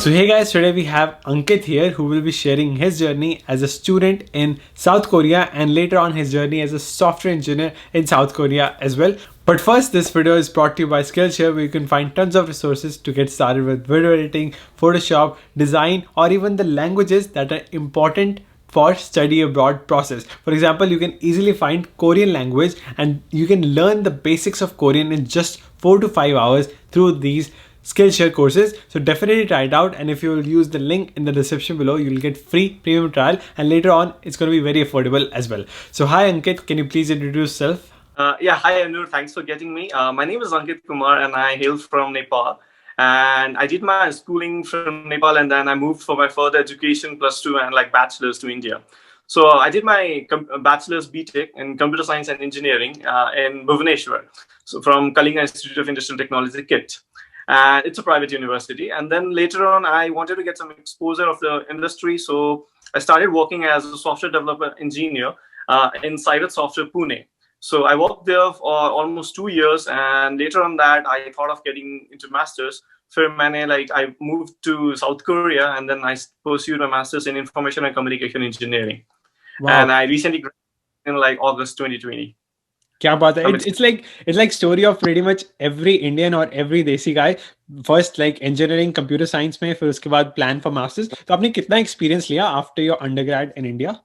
So hey guys, today we have Ankit here who will be sharing his journey as a student in South Korea and later on his journey as a software engineer in South Korea as well. But first, this video is brought to you by Skillshare, where you can find tons of resources to get started with video editing, Photoshop, design, or even the languages that are important for study abroad process. For example, you can easily find Korean language and you can learn the basics of Korean in just 4 to 5 hours through these Skillshare courses. So definitely try it out, and if you will use the link in the description below, you will get free premium trial, and later on it's going to be very affordable as well. So hi Ankit, can you please introduce yourself? Hi Anur, thanks for getting me. My name is Ankit Kumar and I hail from Nepal. And I did my schooling from Nepal and then I moved for my further education plus two and like bachelor's to India. So I did my bachelor's BTech in computer science and engineering in Bhubaneswar, so from Kalinga Institute of Industrial Technology, KIT. And it's a private university. And then later on, I wanted to get some exposure of the industry. So I started working as a software developer engineer in Cyber Software Pune. So I worked there for almost 2 years, and later on that, I thought of getting into masters. I moved to South Korea, and then I pursued a master's in information and communication engineering. Wow. And I recently graduated in like August 2020. क्या बात है. It's like story of pretty much every Indian or every desi guy. First like engineering computer science में, फिर उसके बाद plan for masters. तो आपने कितना experience लिया after your undergrad in India?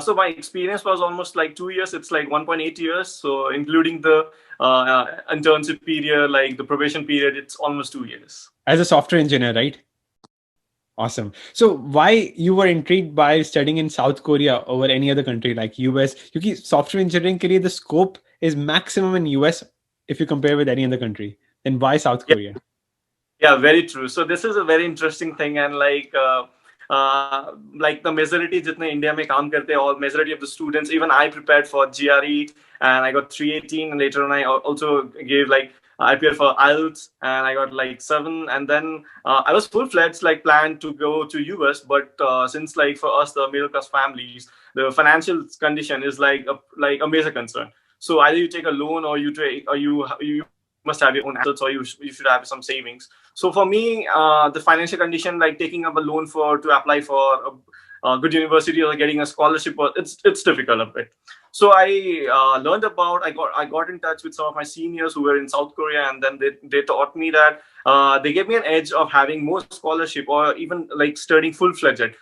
So my experience was almost like 2 years. It's like 1.8 years. So including the internship period, like the probation period, it's almost 2 years. As a software engineer, right? Awesome. So why you were intrigued by studying in South Korea over any other country like US? Because software engineering के लिए the scope is maximum in US if you compare with any other country. Then why South Korea? Yeah, very true. So this is a very interesting thing, and like the majority जितने India में काम करते हैं, or majority of the students, even I prepared for GRE and I got 318, and later on I also gave like I prepared for IELTS and I got like 7, and then I was full-fledged like planned to go to US, but since like for us the middle class families, the financial condition is like a major concern. So either you take a loan or you must have your own assets, or you should have some savings. So for me, the financial condition, like taking up a loan to apply for a good university or getting a scholarship, it's difficult a bit. So I I got in touch with some of my seniors who were in South Korea, and then they taught me that they gave me an edge of having more scholarship or even like studying full-fledged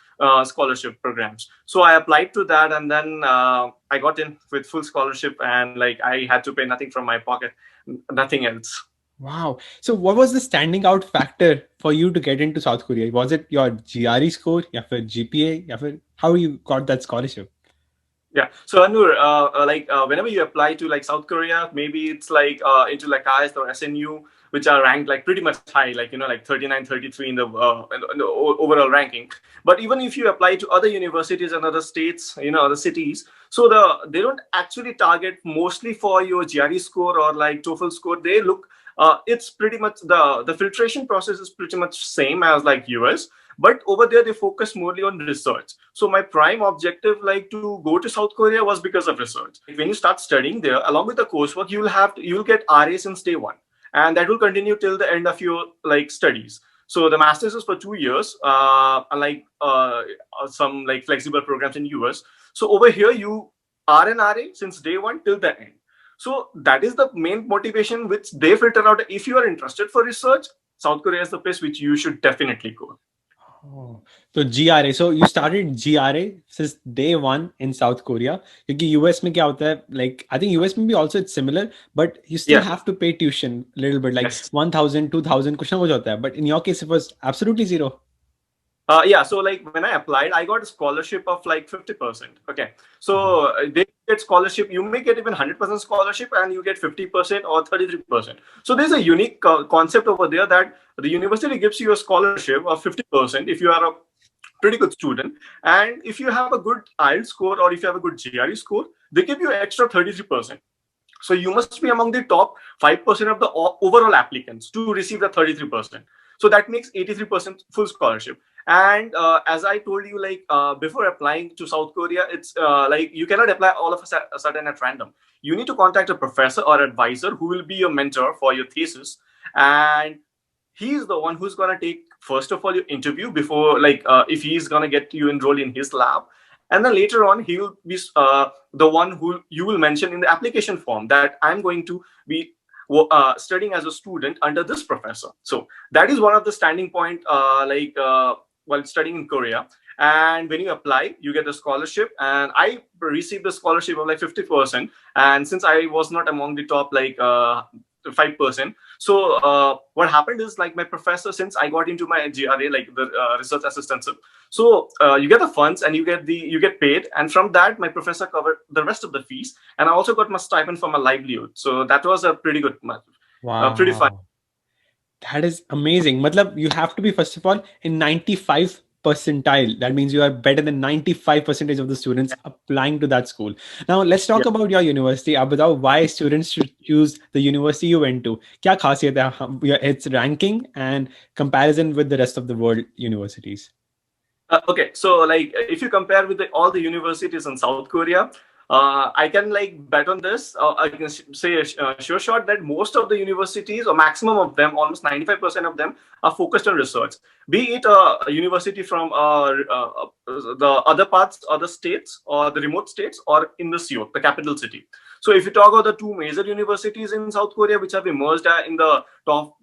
scholarship programs. So I applied to that, and then I got in with full scholarship, and like I had to pay nothing from my pocket, nothing else. Wow. So what was the standing out factor for you to get into South Korea? Was it your GRE score, या फिर GPA, या फिर how you got that scholarship? Yeah. So Anur, whenever you apply to like South Korea, maybe it's like into like IELTS or SNU, which are ranked like pretty much high, like like 39, 33 in the overall ranking. But even if you apply to other universities and other states, other cities, so they don't actually target mostly for your GRE score or like TOEFL score. They look. It's pretty much the filtration process is pretty much same as like US, but over there they focus morely on research. So my prime objective, like to go to South Korea, was because of research. When you start studying there, along with the coursework, you'll get RA since day one, and that will continue till the end of your like studies. So the master's is for 2 years, unlike some like flexible programs in US. So over here you are an RA since day one till the end. So that is the main motivation which they filter out. If you are interested for research, South Korea is the place which you should definitely go. Oh, so GRA. So you started GRA since day one in South Korea. क्योंकि US में क्या होता है? Like I think US में भी also it's similar, but you still have to pay tuition a little bit, like 1,000, 2,000 कुछ ना कुछ होता है. But in your case, it was absolutely zero. So like when I applied, I got a scholarship of like 50%. Okay. So they get scholarship, you may get even 100% scholarship, and you get 50% or 33%. So there's a unique concept over there that the university gives you a scholarship of 50% if you are a pretty good student. And if you have a good IELTS score or if you have a good GRE score, they give you extra 33%. So you must be among the top 5% of the overall applicants to receive the 33%. So that makes 83% full scholarship. And as I told you, like before applying to South Korea, it's like you cannot apply all of a sudden at random. You need to contact a professor or advisor who will be your mentor for your thesis, and he's the one who's going to take first of all, you interview before, like, if he's gonna get you enrolled in his lab, and then later on he'll be the one who you will mention in the application form that I'm going to be studying as a student under this professor. So that is one of the standing point, while studying in Korea. And when you apply, you get a scholarship, and I received a scholarship of like 50%. And since I was not among the top, like, 5%, so what happened is, like, my professor, since I got into my GRA, like the research assistantship, so you get the funds and you get paid, and from that my professor covered the rest of the fees, and I also got my stipend for my livelihood. So that was a pretty good month, pretty fun. Wow. That is amazing. Matlab, you have to be, first of all, in 95 percentile. That means you are better than 95 percentage of the students applying to that school. Now, let's talk Yeah. about your university. Ab batao why students should choose the university you went to. Kya khasiyat hai its ranking and comparison with the rest of the world universities? Okay, so, like, if you compare with all the universities in South Korea, I can, like, bet on this. I can say a sure shot that most of the universities, or maximum of them, almost 95% of them, are focused on research. Be it a university from the other parts, other states, or the remote states, or in the Seoul, the capital city. So if you talk about the two major universities in South Korea, which have emerged in the top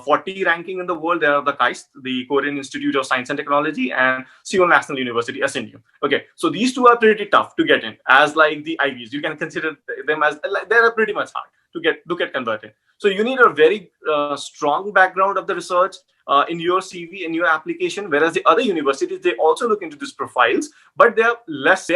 40 ranking in the world, there are the KAIST, the Korean Institute of Science and Technology, and Seoul National University, SNU. Okay, so these two are pretty tough to get in, as like the IVs. You can consider them as, like, they're pretty much hard to get converted. So you need a very strong background of the research in your CV, in your application. Whereas the other universities, they also look into these profiles, but they are less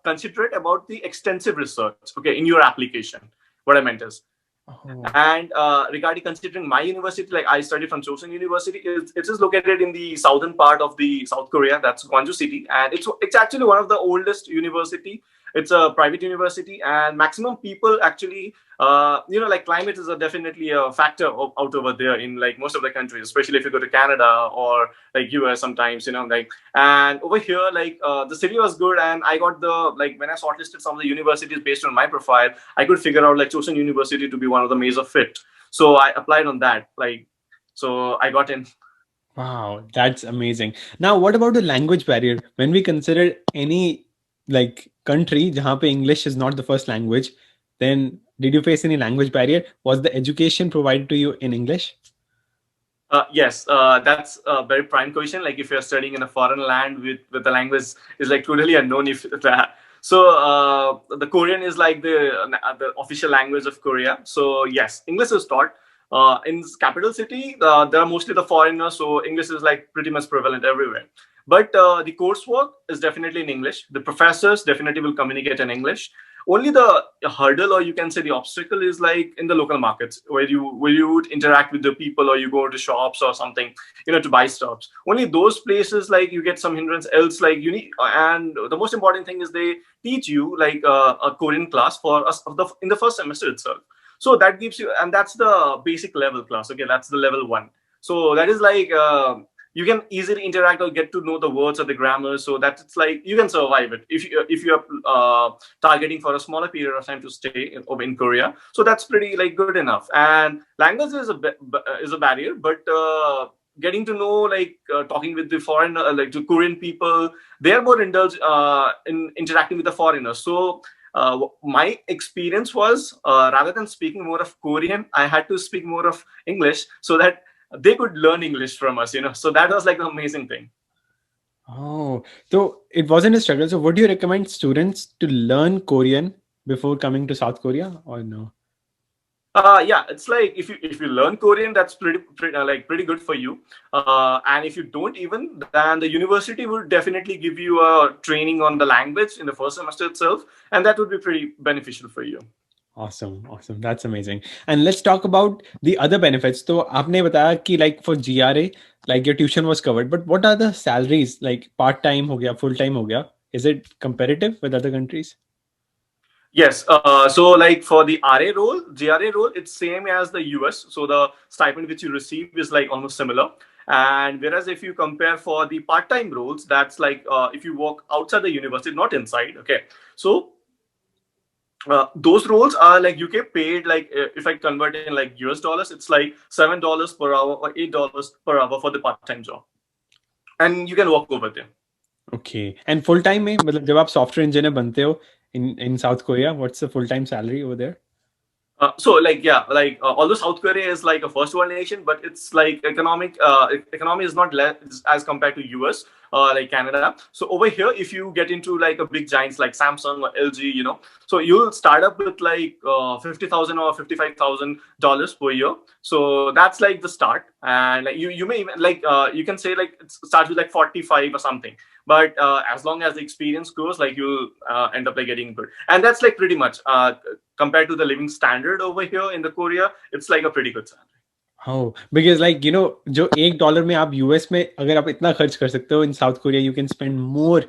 considerate about the extensive research. Okay, in your application. What I meant is. Oh. And regarding considering my university, like, I studied from Chosun University. It is located in the southern part of the South Korea. That's Gwangju City, and it's actually one of the oldest university. It's a private university, and maximum people actually, like, climate is definitely a factor out over there in, like, most of the countries, especially if you go to Canada or like US sometimes, like. And over here, like, the city was good, and I got the, like, when I shortlisted some of the universities based on my profile, I could figure out, like, Chosun University to be one of the major fit. So I applied on that, like, so I got in. Wow, that's amazing. Now, what about the language barrier? When we consider any, like, country jahan pe English is not the first language, then did you face any language barrier? Was the education provided to you in English? Yes, that's a very prime question. Like, if you're studying in a foreign land with the language is, like, totally unknown. If that. So the Korean is, like, the official language of Korea. So yes, English is taught. In capital city, there are mostly the foreigners, so English is, like, pretty much prevalent everywhere. But the coursework is definitely in English. The professors definitely will communicate in English. Only the hurdle, or you can say the obstacle, is, like, in the local markets where you would interact with the people, or you go to shops or something, to buy stuffs. Only those places, like, you get some hindrance. Else, like, you need, and the most important thing is they teach you, like, a Korean class for us in the first semester itself. So that gives you, and that's the basic level class. Okay, that's the level 1. So that is, like, you can easily interact or get to know the words or the grammar, so that it's, like, you can survive it if you are targeting for a smaller period of time to stay in Korea. So that's pretty, like, good enough. And language is a barrier, but getting to know, like, talking with the foreign, like, the Korean people, they are more indulged in interacting with the foreigners. So my experience was, rather than speaking more of Korean, I had to speak more of English, so that they could learn English from us. So that was, like, the amazing thing. Oh, so it wasn't a struggle. So would you recommend students to learn Korean before coming to South Korea or no? Yeah, it's like, if you learn Korean, that's pretty good for you. And if you don't even, then the university would definitely give you a training on the language in the first semester itself, and that would be pretty beneficial for you. Awesome, awesome. That's amazing. And let's talk about the other benefits. So आपने बताया कि, like, for GRA, like, your tuition was covered, but what are the salaries? Like, part time हो गया, full time हो गया. Is it comparative with other countries? Yes. So, like, for the GRA role, it's same as the US. So the stipend which you receive is, like, almost similar. And whereas if you compare for the part-time roles, that's like, if you work outside the university, not inside. Okay. So Those roles are like UK paid, like if I convert in like US dollars, it's like $7 per hour or $8 per hour for the part-time job, and you can walk over there. Okay. And full time में मतलब जब आप software engineer बनते हो in South Korea, what's the full time salary over there? So like yeah, like although South Korea is like a first world nation, but it's like economy is not less as compared to US, like Canada. So over here, if you get into like a big giants like Samsung or LG, so you'll start up with like 50,000 or $55,000 per year. So that's like the start, and like, you may even like you can say like it starts with like 45 or something. But as long as the experience goes, like you'll end up like getting good, and that's like pretty much compared to the living standard over here in the Korea, it's like a pretty good salary. Oh, because like जो $1 में आप US में अगर आप इतना खर्च कर सकते हो in South Korea you can spend more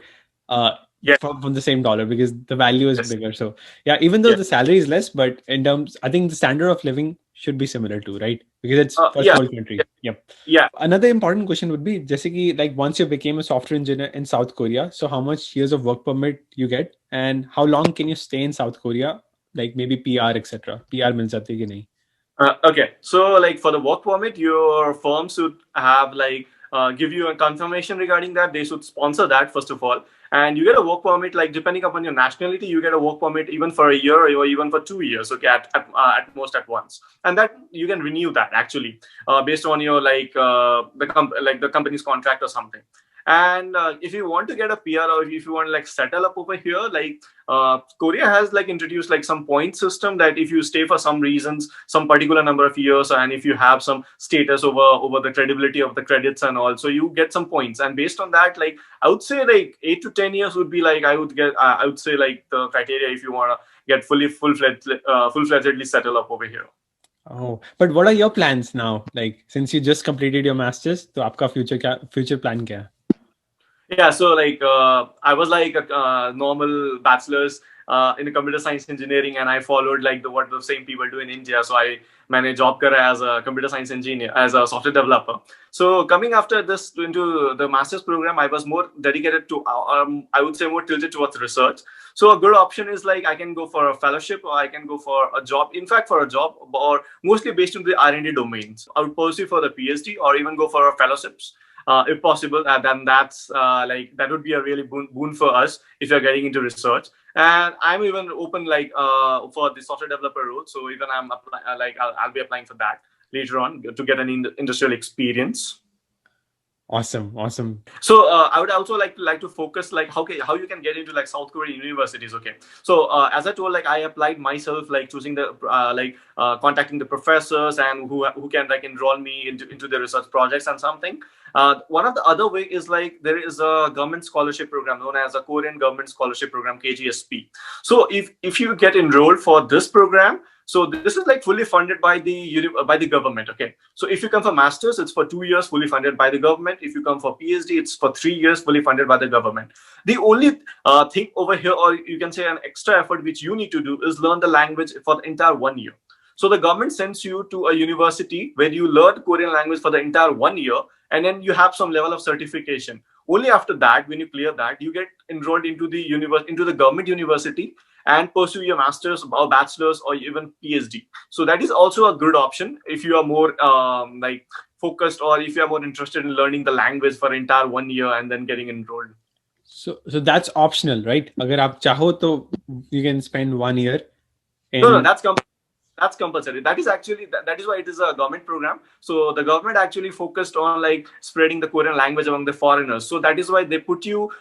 uh Yeah. from the same dollar because the value is Yes. bigger. So yeah, even though Yeah. the salary is less, but in terms, I think the standard of living should be similar too, right? Because it's first Yeah. world country. Yep. Yeah. Another important question would be, जैसे कि like once you became a software engineer in South Korea, so how much years of work permit you get, and how long can you stay in South Korea, like maybe PR etc. PR मिल जाती है कि नहीं? Okay, so like for the work permit, your firm should have like give you a confirmation regarding that. They should sponsor that first of all, and you get a work permit like depending upon your nationality, you get a work permit even for a year or even for 2 years. Okay, at most at once, and that you can renew that actually based on your like like the company's contract or something. And if you want to get a PR or if you want to like settle up over here, like Korea has like introduced like some point system that if you stay for some reasons, some particular number of years, and if you have some status over the credibility of the credits and all, so you get some points. And based on that, like I would say like 8 to 10 years would be like I would say like the criteria if you want to get full-fledgedly settle up over here. Oh, but what are your plans now? Like since you just completed your masters, तो आपका future plan क्या है? Yeah, so like I was like a normal bachelor's in computer science engineering, and I followed like what the same people do in India. So I managed job career as a computer science engineer, as a software developer. So coming after this into the master's program, I was more dedicated to I would say more tilted towards research. So a good option is like I can go for a fellowship or I can go for a job. In fact, for a job or mostly based on the R&D domains. I would pursue for the PhD or even go for a fellowships if possible. Then that's like that would be a really boon for us if you're getting into research. And I'm even open like for the software developer role. So even I'll be applying for that later on to get an industrial experience. Awesome. So I would also like to focus like how you can get into like South Korean universities. Okay, so as I told, like I applied myself, like choosing the contacting the professors and who can like enroll me into the research projects and something. One of the other way is like there is a government scholarship program known as a Korean Government Scholarship Program, KGSP. So if you get enrolled for this program, so this is like fully funded by the government. Okay, so if you come for masters, it's for 2 years, fully funded by the government. If you come for PhD, it's for 3 years, fully funded by the government. The only thing over here, or you can say an extra effort which you need to do, is learn the language for the entire 1 year. So the government sends you to a university where you learn Korean language for the entire 1 year, and then you have some level of certification. Only after that, when you clear that, you get enrolled into the government university and pursue your master's or bachelor's or even PhD. So that is also a good option if you are more like focused, or if you are more interested in learning the language for entire 1 year and then getting enrolled. So that's optional, right? अगर आप चाहो तो you can spend 1 year No, in. that's compulsory. That is actually that is why it is a government program. So the government actually focused on like spreading the Korean language among the foreigners. So that is why they put you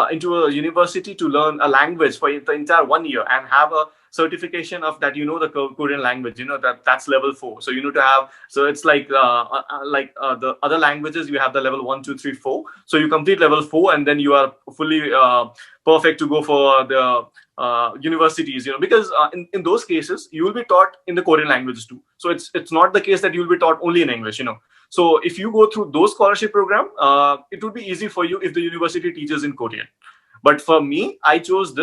into a university to learn a language for the entire 1 year and have a certification of that, the Korean language. That's level 4. So you need to have. So it's like the other languages. You have the level 1, 2, 3, 4. So you complete level 4, and then you are fully perfect to go for the universities, because in those cases you will be taught in the Korean languages too. So it's not the case that you will be taught only in English. So if you go through those scholarship program, it would be easy for you if the university teaches in Korean. But for me, I chose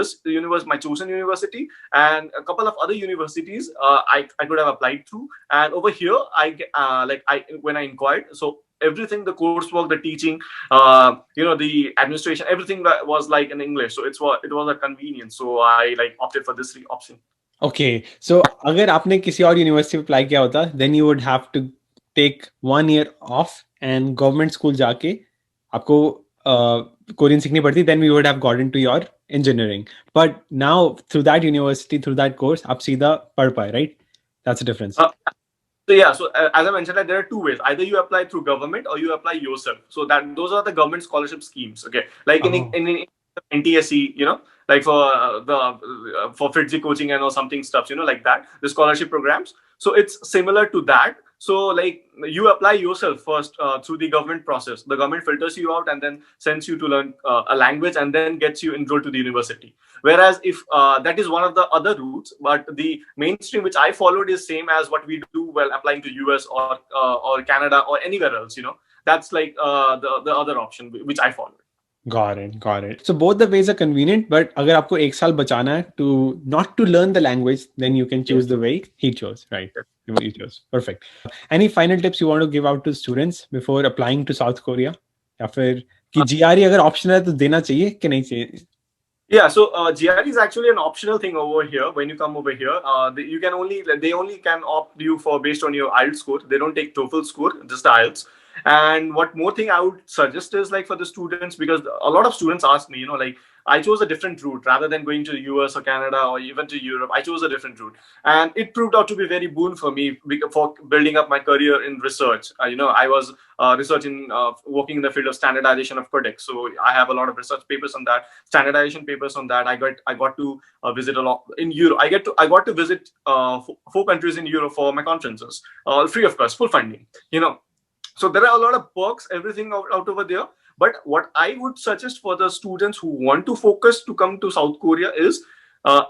my chosen university, and a couple of other universities I could have applied through. And over here, when I inquired, so everything, the coursework, the teaching, the administration, everything that was like in English. So it was a convenience. So I like opted for this option. Okay, so अगर आपने किसी और university में apply किया होता, then you would have to take 1 year off and government school जाके आपको Korean सीखनी पड़ती, then we would have gotten to your engineering. But now through that university, through that course, आप सीधा पढ़ पाए, right? That's the difference. So yeah, so as I mentioned, like, there are two ways. Either you apply through government or you apply yourself. So that those are the government scholarship schemes. Okay, like in NTSC, like for for FITZI coaching and or something stuff, like that, the scholarship programs. So it's similar to that. So like you apply yourself first through the government process. The government filters you out and then sends you to learn a language and then gets you enrolled to the university. Whereas if that is one of the other routes, but the mainstream which I followed is same as what we do while applying to US or Canada or anywhere else. That's like the other option which I followed. Got it, got it. So both the ways are convenient, but अगर आपको एक साल बचाना है to not to learn the language, then you can choose the way he chose, right? You chose. Perfect. Any final tips you want to give out to students before applying to South Korea? या फिर कि GRE अगर optional है तो देना चाहिए कि नहीं चाहिए? Yeah, so GRE is actually an optional thing over here. When you come over here, they only can opt you for based on your IELTS score. They don't take TOEFL score, just IELTS. And what more thing I would suggest is like for the students, because a lot of students ask me, like I chose a different route rather than going to the US or Canada or even to Europe. I chose a different route, and it proved out to be very boon for me for building up my career in research. I was researching, working in the field of standardization of codecs, so I have a lot of research papers on that, standardization papers on that. I got to visit a lot in Europe. I got to visit 4 countries in Europe for my conferences, free of cost, full funding. So there are a lot of perks, everything out over there. But what I would suggest for the students who want to focus to come to South Korea is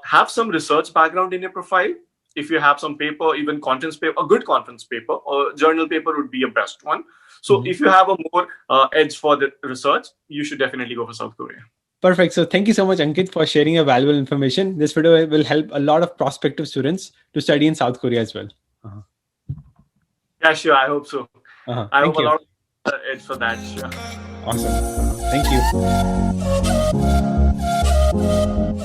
have some research background in your profile. If you have some paper, even conference paper, a good conference paper or journal paper would be a best one. So if you have a more edge for the research, you should definitely go for South Korea. Perfect. So thank you so much, Ankit, for sharing your valuable information. This video will help a lot of prospective students to study in South Korea as well. Yeah, sure. I hope so. I hope you. a lot of edge for that. Sure. Awesome. Thank you.